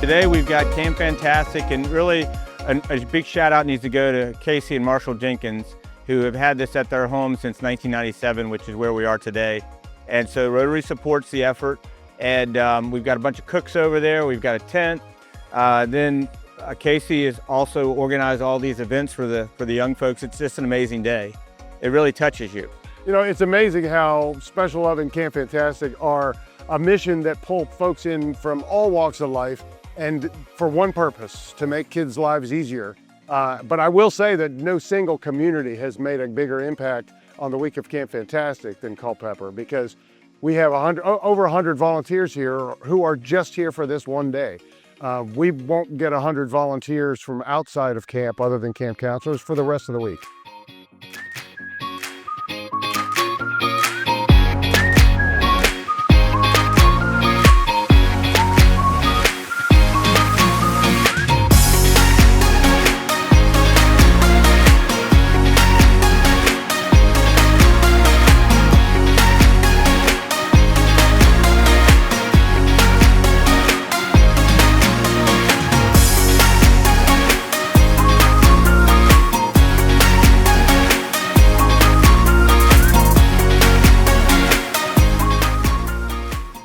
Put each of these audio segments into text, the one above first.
Today we've got Camp Fantastic, and really a big shout out needs to go to Casey and Marshall Jenkins, who have had this at their home since 1997, which is where we are today. And so Rotary supports the effort, and we've got a bunch of cooks over there. We've got a tent. Casey has also organized all these events for the young folks. It's just an amazing day. It really touches you. You know, it's amazing how Special Love and Camp Fantastic are a mission that pull folks in from all walks of life, and for one purpose, to make kids' lives easier. But I will say that no single community has made a bigger impact on the week of Camp Fantastic than Culpeper, because we have over 100 volunteers here who are just here for this one day. We won't get 100 volunteers from outside of camp, other than camp counselors, for the rest of the week.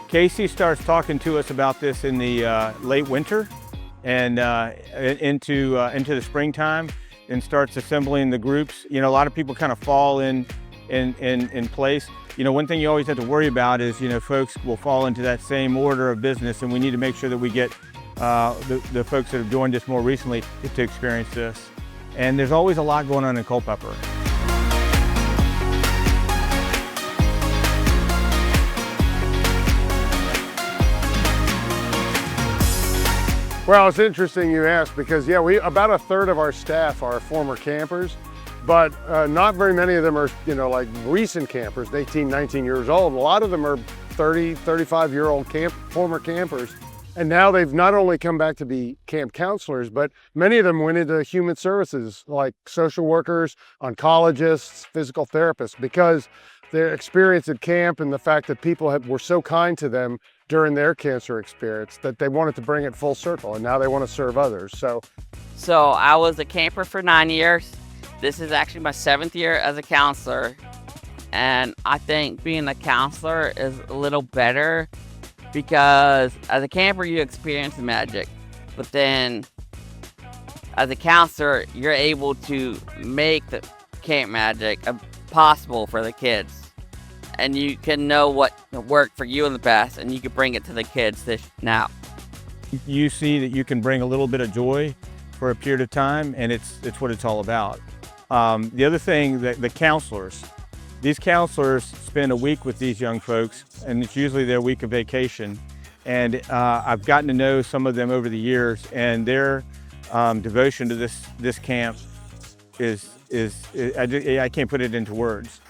Casey starts talking to us about this in the late winter and into the springtime, and starts assembling the groups. You know, a lot of people kind of fall in place. You know, one thing you always have to worry about is, you know, folks will fall into that same order of business, and we need to make sure that we get the folks that have joined us more recently to experience this. And there's always a lot going on in Culpeper. Well, it's interesting you ask, because yeah, about a third of our staff are former campers, but not very many of them are, you know, like recent campers, 18, 19 years old. A lot of them are 30, 35-year-old former campers. And now they've not only come back to be camp counselors, but many of them went into human services, like social workers, oncologists, physical therapists, because their experience at camp and the fact that people were so kind to them during their cancer experience that they wanted to bring it full circle, and now they want to serve others. So I was a camper for 9 years. This is actually my 7th year as a counselor, and I think being a counselor is a little better, because as a camper you experience the magic, but then as a counselor you're able to make the camp magic possible for the kids. And you can know what worked for you in the past, and you can bring it to the kids now. You see that you can bring a little bit of joy for a period of time, and it's what it's all about. The other thing, that the counselors, these counselors spend a week with these young folks, and it's usually their week of vacation. And I've gotten to know some of them over the years, and their devotion to this camp is I can't put it into words.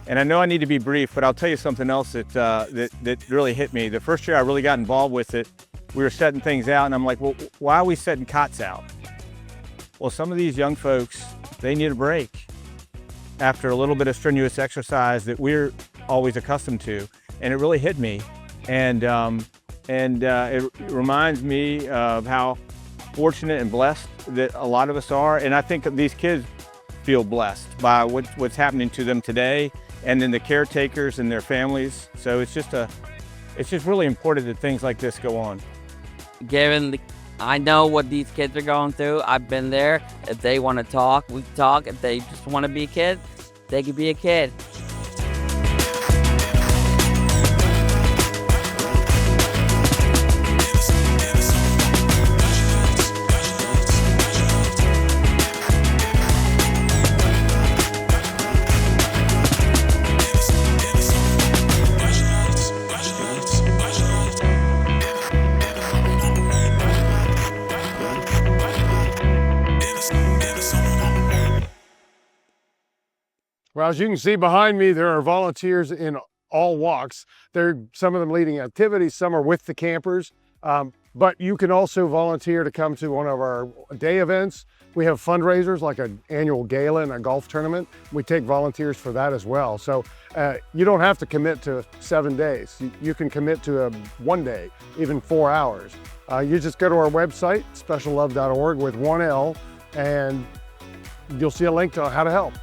And I know I need to be brief, but I'll tell you something else that really hit me. The first year I really got involved with it, we were setting things out, and I'm like, well, why are we setting cots out? Well, some of these young folks, they need a break after a little bit of strenuous exercise that we're always accustomed to. And it really hit me. And it reminds me of how fortunate and blessed that a lot of us are. And I think these kids feel blessed by what's happening to them today, and then the caretakers and their families. So it's just really important that things like this go on. I know what these kids are going through. I've been there. If they want to talk, we talk. If they just want to be a kid, they can be a kid. Well, as you can see behind me, there are volunteers in all walks. Some of them leading activities, some are with the campers, but you can also volunteer to come to one of our day events. We have fundraisers like an annual gala and a golf tournament. We take volunteers for that as well. So you don't have to commit to 7 days. You can commit to 1 day, even 4 hours. You just go to our website, speciallove.org with 1L, and you'll see a link to how to help.